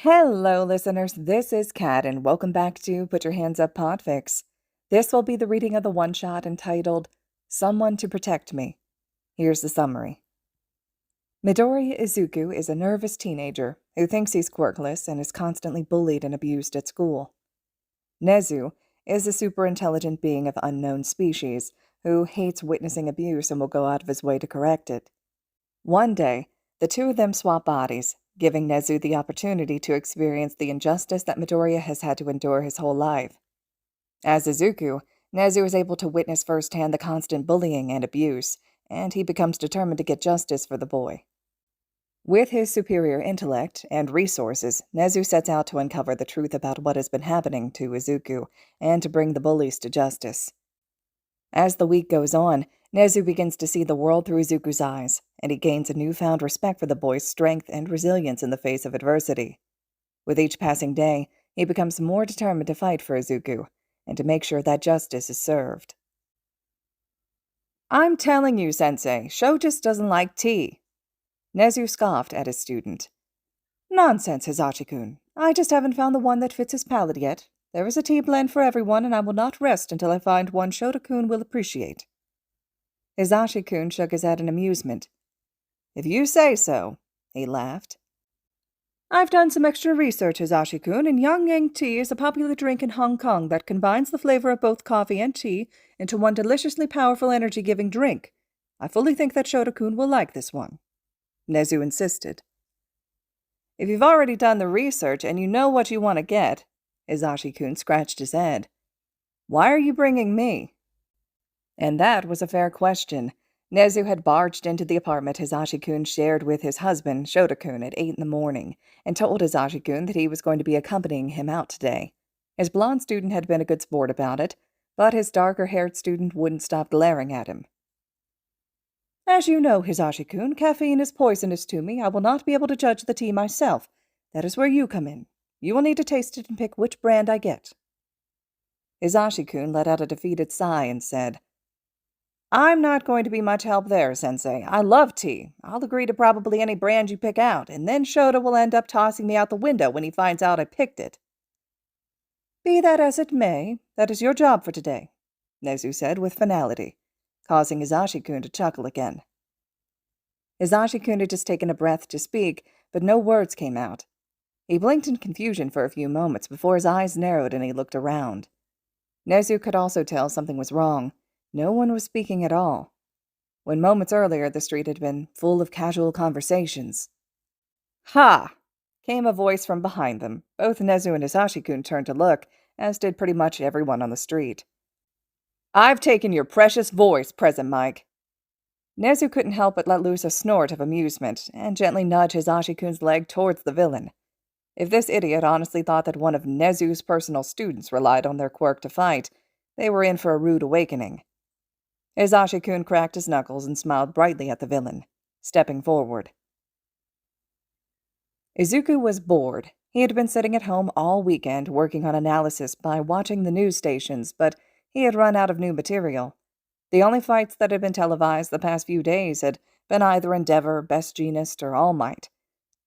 Hello, listeners. This is Kat, and welcome back to Put Your Hands Up Podfics. This will be the reading of the one-shot entitled Someone to Protect Me. Here's the summary. Midoriya Izuku is a nervous teenager who thinks he's quirkless and is constantly bullied and abused at school. Nezu is a super-intelligent being of unknown species who hates witnessing abuse and will go out of his way to correct it. One day, the two of them swap bodies, giving Nezu the opportunity to experience the injustice that Midoriya has had to endure his whole life. As Izuku, Nezu is able to witness firsthand the constant bullying and abuse, and he becomes determined to get justice for the boy. With his superior intellect and resources, Nezu sets out to uncover the truth about what has been happening to Izuku and to bring the bullies to justice. As the week goes on, Nezu begins to see the world through Izuku's eyes, and he gains a newfound respect for the boy's strength and resilience in the face of adversity. With each passing day, he becomes more determined to fight for Izuku, and to make sure that justice is served. "I'm telling you, Sensei, Sho just doesn't like tea." Nezu scoffed at his student. "Nonsense, Hisashi-kun. I just haven't found the one that fits his palate yet. There is a tea blend for everyone, and I will not rest until I find one Shota-kun will appreciate." Hisashi-kun shook his head in amusement. "If you say so," he laughed. "I've done some extra research, Hisashi-kun, and Yang tea is a popular drink in Hong Kong that combines the flavor of both coffee and tea into one deliciously powerful energy-giving drink. I fully think that Shota-kun will like this one," Nezu insisted. "If you've already done the research and you know what you want to get," Hisashi-kun scratched his head, "why are you bringing me?" And that was a fair question. Nezu had barged into the apartment Hisashi-kun shared with his husband, Shota-kun, at 8 in the morning, and told Hisashi-kun that he was going to be accompanying him out today. His blonde student had been a good sport about it, but his darker-haired student wouldn't stop glaring at him. "As you know, Hisashi-kun, caffeine is poisonous to me. I will not be able to judge the tea myself. That is where you come in. You will need to taste it and pick which brand I get." Hisashi-kun let out a defeated sigh and said, "I'm not going to be much help there, Sensei. I love tea. I'll agree to probably any brand you pick out, and then Shota will end up tossing me out the window when he finds out I picked it." "Be that as it may, that is your job for today," Nezu said with finality, causing Hisashi-kun to chuckle again. Hisashi-kun had just taken a breath to speak, but no words came out. He blinked in confusion for a few moments before his eyes narrowed and he looked around. Nezu could also tell something was wrong. No one was speaking at all, when moments earlier the street had been full of casual conversations. "Ha!" came a voice from behind them. Both Nezu and Hisashi-kun turned to look, as did pretty much everyone on the street. "I've taken your precious voice, Present Mike." Nezu couldn't help but let loose a snort of amusement, and gently nudge Hisashi-kun's leg towards the villain. If this idiot honestly thought that one of Nezu's personal students relied on their quirk to fight, they were in for a rude awakening. Hisashi-kun cracked his knuckles and smiled brightly at the villain, stepping forward. Izuku was bored. He had been sitting at home all weekend working on analysis by watching the news stations, but he had run out of new material. The only fights that had been televised the past few days had been either Endeavor, Best Jeanist, or All Might.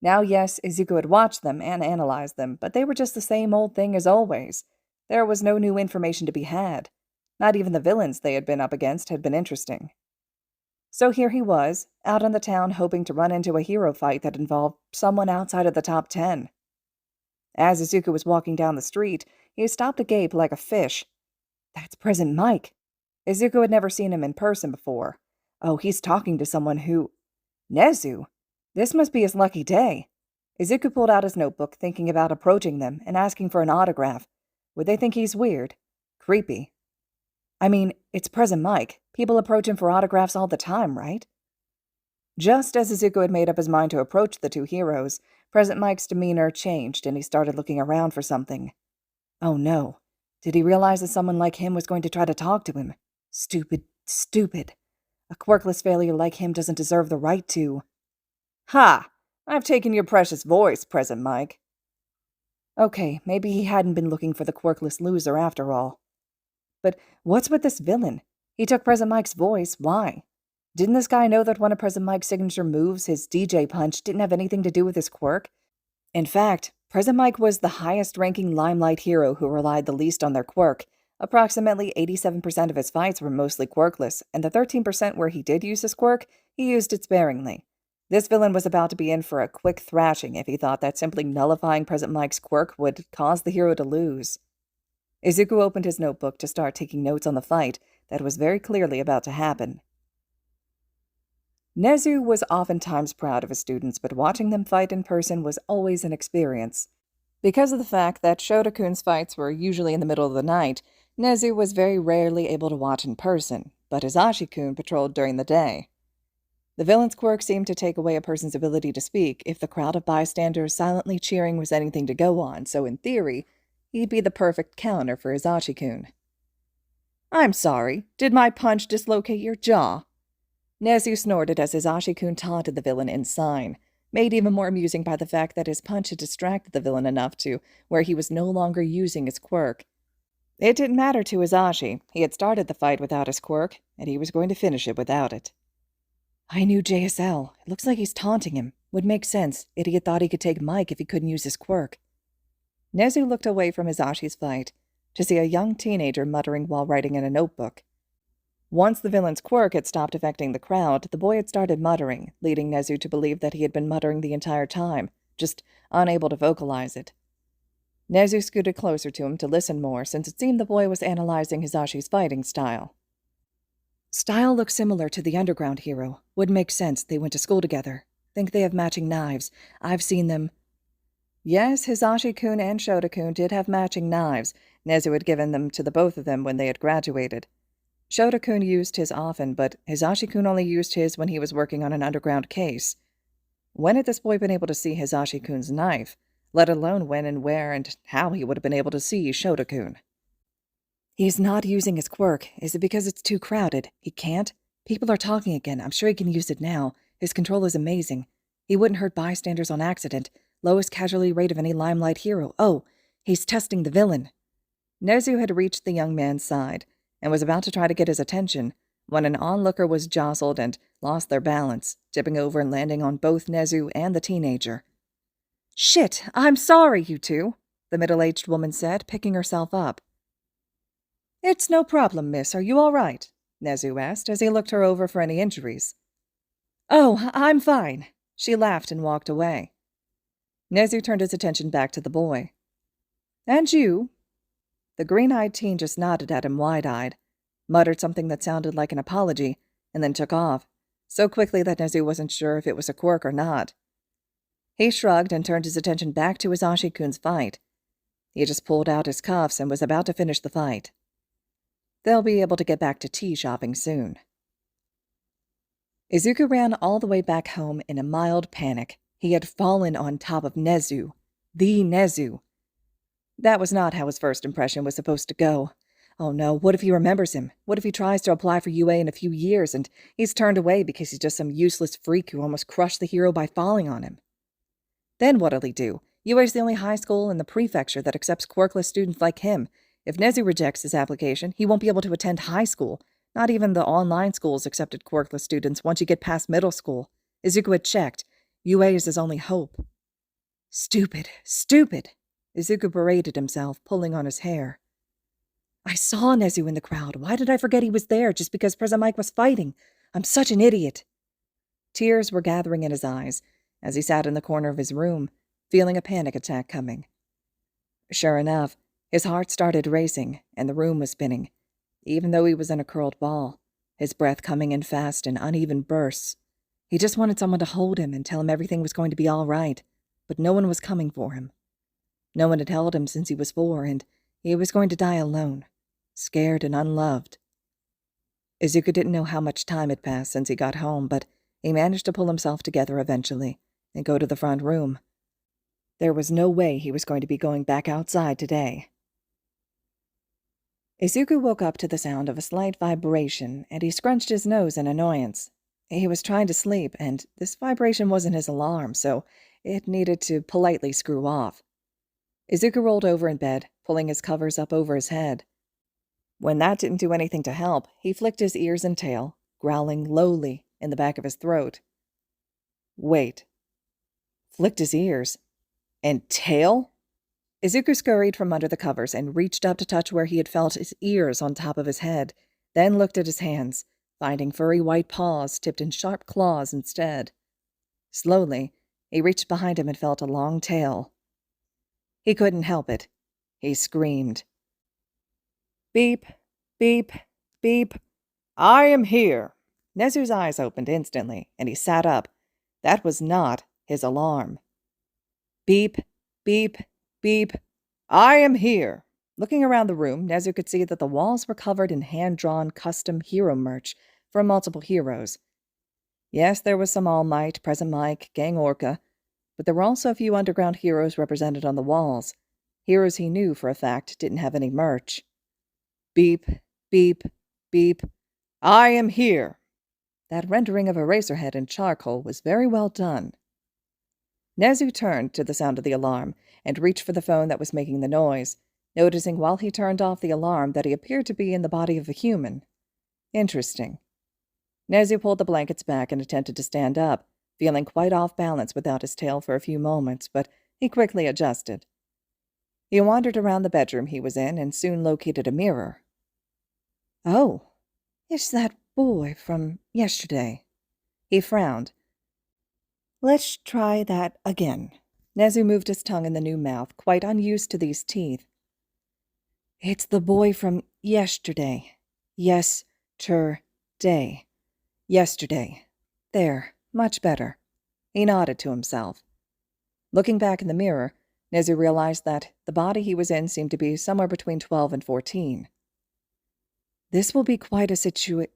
Now, yes, Izuku had watched them and analyzed them, but they were just the same old thing as always. There was no new information to be had. Not even the villains they had been up against had been interesting. So here he was, out in the town hoping to run into a hero fight that involved someone outside of the top 10. As Izuku was walking down the street, he stopped to gape like a fish. That's Present Mike. Izuku had never seen him in person before. Oh, he's talking to someone who... Nezu! This must be his lucky day. Izuku pulled out his notebook, thinking about approaching them and asking for an autograph. Would they think he's weird? Creepy. I mean, it's Present Mike. People approach him for autographs all the time, right? Just as Izuku had made up his mind to approach the two heroes, Present Mike's demeanor changed and he started looking around for something. Oh no. Did he realize that someone like him was going to try to talk to him? Stupid, stupid. A quirkless failure like him doesn't deserve the right to... Ha! I've taken your precious voice, Present Mike. Okay, maybe he hadn't been looking for the quirkless loser after all. But what's with this villain? He took Present Mike's voice. Why? Didn't this guy know that one of Present Mike's signature moves, his DJ punch, didn't have anything to do with his quirk? In fact, Present Mike was the highest-ranking limelight hero who relied the least on their quirk. Approximately 87% of his fights were mostly quirkless, and the 13% where he did use his quirk, he used it sparingly. This villain was about to be in for a quick thrashing if he thought that simply nullifying Present Mike's quirk would cause the hero to lose. Izuku opened his notebook to start taking notes on the fight that was very clearly about to happen. Nezu was oftentimes proud of his students, but watching them fight in person was always an experience. Because of the fact that Shotokun's fights were usually in the middle of the night, Nezu was very rarely able to watch in person, but Hisashi-kun patrolled during the day. The villain's quirk seemed to take away a person's ability to speak if the crowd of bystanders silently cheering was anything to go on, so in theory, he'd be the perfect counter for Hisashi-kun. "I'm sorry, did my punch dislocate your jaw?" Nezu snorted as Hisashi-kun taunted the villain in sign, made even more amusing by the fact that his punch had distracted the villain enough to where he was no longer using his quirk. It didn't matter to Hisashi. He had started the fight without his quirk, and he was going to finish it without it. "I knew JSL. It looks like he's taunting him. Would make sense. Idiot thought he could take Mike if he couldn't use his quirk." Nezu looked away from Hisashi's fight to see a young teenager muttering while writing in a notebook. Once the villain's quirk had stopped affecting the crowd, the boy had started muttering, leading Nezu to believe that he had been muttering the entire time, just unable to vocalize it. Nezu scooted closer to him to listen more, since it seemed the boy was analyzing Hisashi's fighting style. "Style looks similar to the underground hero. Would make sense. They went to school together. Think they have matching knives. I've seen them." Yes, Hisashi-kun and Shota-kun did have matching knives. Nezu had given them to the both of them when they had graduated. Shota-kun used his often, but Hisashi-kun only used his when he was working on an underground case. When had this boy been able to see Hisashi-kun's knife, let alone when and where and how he would have been able to see Shota-kun? "He's not using his quirk. Is it because it's too crowded? He can't? People are talking again. I'm sure he can use it now. His control is amazing. He wouldn't hurt bystanders on accident. Lowest casualty rate of any limelight hero. Oh, he's testing the villain." Nezu had reached the young man's side and was about to try to get his attention when an onlooker was jostled and lost their balance, tipping over and landing on both Nezu and the teenager. "Shit, I'm sorry, you two," the middle-aged woman said, picking herself up. "It's no problem, miss. Are you all right?" Nezu asked as he looked her over for any injuries. "Oh, I'm fine." She laughed and walked away. Nezu turned his attention back to the boy. "And you?" The green-eyed teen just nodded at him wide-eyed, muttered something that sounded like an apology, and then took off, so quickly that Nezu wasn't sure if it was a quirk or not. He shrugged and turned his attention back to Hisashi-kun's fight. He had just pulled out his cuffs and was about to finish the fight. They'll be able to get back to tea shopping soon. Izuku ran all the way back home in a mild panic. He had fallen on top of Nezu. The Nezu. That was not how his first impression was supposed to go. Oh no, what if he remembers him? What if he tries to apply for UA in a few years and he's turned away because he's just some useless freak who almost crushed the hero by falling on him? Then what'll he do? UA's the only high school in the prefecture that accepts quirkless students like him. If Nezu rejects his application, he won't be able to attend high school. Not even the online schools accepted quirkless students once you get past middle school. Izuku had checked. UA is his only hope. Stupid, stupid. Izuku berated himself, pulling on his hair. I saw Nezu in the crowd. Why did I forget he was there just because Present Mike was fighting? I'm such an idiot. Tears were gathering in his eyes as he sat in the corner of his room, feeling a panic attack coming. Sure enough, his heart started racing and the room was spinning, even though he was in a curled ball, his breath coming in fast in uneven bursts. He just wanted someone to hold him and tell him everything was going to be all right, but no one was coming for him. No one had held him since he was 4, and he was going to die alone, scared and unloved. Izuku didn't know how much time had passed since he got home, but he managed to pull himself together eventually and go to the front room. There was no way he was going to be going back outside today. Izuku woke up to the sound of a slight vibration, and he scrunched his nose in annoyance. He was trying to sleep, and this vibration wasn't his alarm, so it needed to politely screw off. Izuku rolled over in bed, pulling his covers up over his head. When that didn't do anything to help, he flicked his ears and tail, growling lowly in the back of his throat. Wait. Flicked his ears. And tail? Izuku scurried from under the covers and reached up to touch where he had felt his ears on top of his head, then looked at his hands, finding furry white paws tipped in sharp claws instead. Slowly, he reached behind him and felt a long tail. He couldn't help it. He screamed. Beep, beep, beep. I am here. Nezu's eyes opened instantly, and he sat up. That was not his alarm. Beep, beep, beep. I am here. Looking around the room, Nezu could see that the walls were covered in hand-drawn custom hero merch from multiple heroes. Yes, there was some All Might, Present Mike, Gang Orca, but there were also a few underground heroes represented on the walls. Heroes he knew for a fact didn't have any merch. Beep, beep, beep. I am here. That rendering of Eraserhead in charcoal was very well done. Nezu turned to the sound of the alarm and reached for the phone that was making the noise, noticing while he turned off the alarm that he appeared to be in the body of a human. Interesting. Nezu pulled the blankets back and attempted to stand up, feeling quite off balance without his tail for a few moments, but he quickly adjusted. He wandered around the bedroom he was in and soon located a mirror. Oh, it's that boy from yesterday. He frowned. Let's try that again. Nezu moved his tongue in the new mouth, quite unused to these teeth. It's the boy from yesterday. Yes-ter-day. Yesterday. There, much better. He nodded to himself. Looking back in the mirror, Nezu realized that the body he was in seemed to be somewhere between 12 and 14. This will be quite a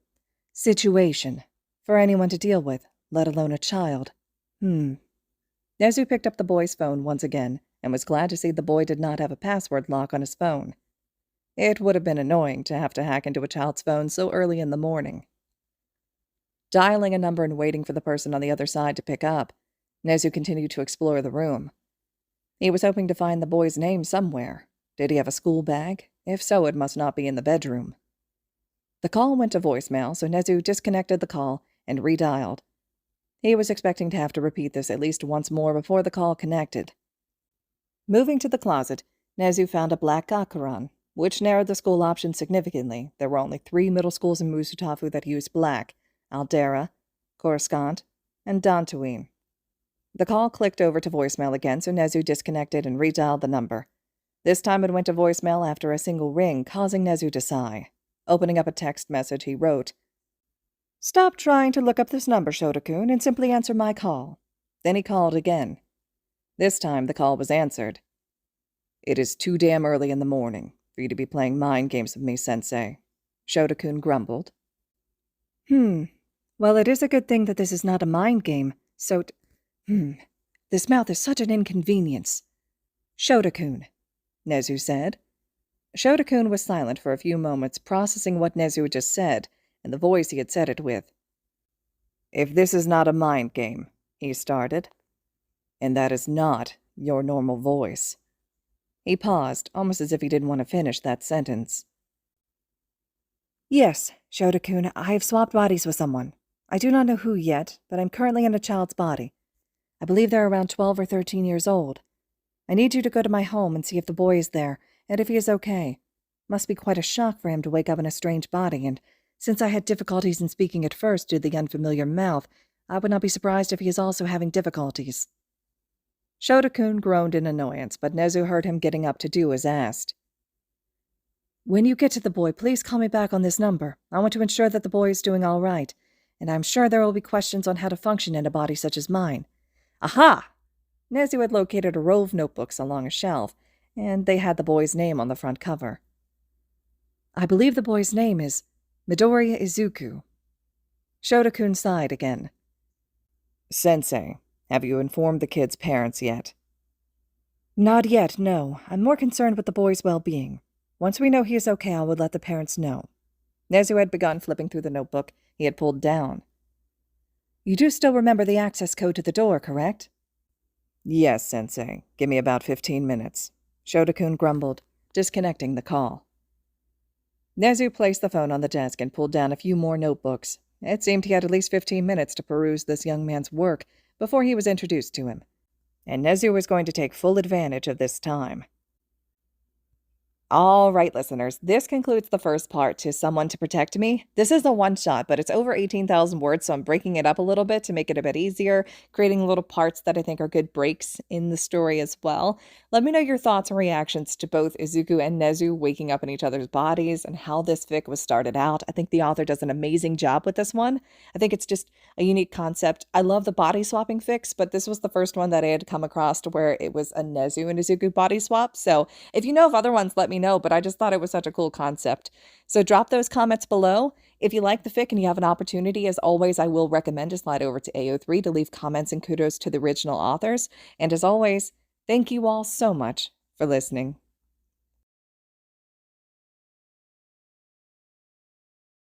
situation for anyone to deal with, let alone a child. Nezu picked up the boy's phone once again and was glad to see the boy did not have a password lock on his phone. It would have been annoying to have to hack into a child's phone so early in the morning. Dialing a number and waiting for the person on the other side to pick up, Nezu continued to explore the room. He was hoping to find the boy's name somewhere. Did he have a school bag? If so, it must not be in the bedroom. The call went to voicemail, so Nezu disconnected the call and redialed. He was expecting to have to repeat this at least once more before the call connected. Moving to the closet, Nezu found a black Gakuran, which narrowed the school options significantly. There were only 3 middle schools in Musutafu that used black: Aldera, Coruscant, and Dantooine. The call clicked over to voicemail again, so Nezu disconnected and redialed the number. This time it went to voicemail after a single ring, causing Nezu to sigh. Opening up a text message, he wrote, "Stop trying to look up this number, Shota-kun, and simply answer my call." Then he called again. This time the call was answered. "It is too damn early in the morning for you to be playing mind games with me, Sensei," Shota-kun grumbled. Well, it is a good thing that this is not a mind game, so this mouth is such an inconvenience. Shota-kun, Nezu said. Shota-kun was silent for a few moments, processing what Nezu had just said and the voice he had said it with. "If this is not a mind game," he started, "and that is not your normal voice." He paused, almost as if he didn't want to finish that sentence. "Yes, Shota-kun, I have swapped bodies with someone. I do not know who yet, but I'm currently in a child's body. I believe they're around 12 or 13 years old. I need you to go to my home and see if the boy is there, and if he is okay. Must be quite a shock for him to wake up in a strange body, and since I had difficulties in speaking at first due to the unfamiliar mouth, I would not be surprised if he is also having difficulties." Shota-kun groaned in annoyance, but Nezu heard him getting up to do as asked. "When you get to the boy, please call me back on this number. I want to ensure that the boy is doing all right, and I'm sure there will be questions on how to function in a body such as mine." Aha! Nezu had located a row of notebooks along a shelf, and they had the boy's name on the front cover. "I believe the boy's name is Midoriya Izuku." Shota-kun sighed again. "Sensei, have you informed the kid's parents yet?" "Not yet, no. I'm more concerned with the boy's well-being. Once we know he is okay, I will let the parents know." Nezu had begun flipping through the notebook he had pulled down. "You do still remember the access code to the door, correct?" "Yes, Sensei. Give me about 15 minutes. Shota-kun grumbled, disconnecting the call. Nezu placed the phone on the desk and pulled down a few more notebooks. It seemed he had at least 15 minutes to peruse this young man's work before he was introduced to him. And Nezu was going to take full advantage of this time. All right, listeners, this concludes the first part to Someone to Protect Me. This is a one-shot, but it's over 18,000 words, so I'm breaking it up a little bit to make it a bit easier, creating little parts that I think are good breaks in the story as well. Let me know your thoughts and reactions to both Izuku and Nezu waking up in each other's bodies and how this fic was started out. I think the author does an amazing job with this one. I think it's just a unique concept. I love the body swapping fics, but this was the first one that I had come across to where it was a Nezu and Izuku body swap. So if you know of other ones, let me know, but I just thought it was such a cool concept. So drop those comments below. If you like the fic and you have an opportunity, as always, I will recommend to slide over to AO3 to leave comments and kudos to the original authors. And as always, thank you all so much for listening.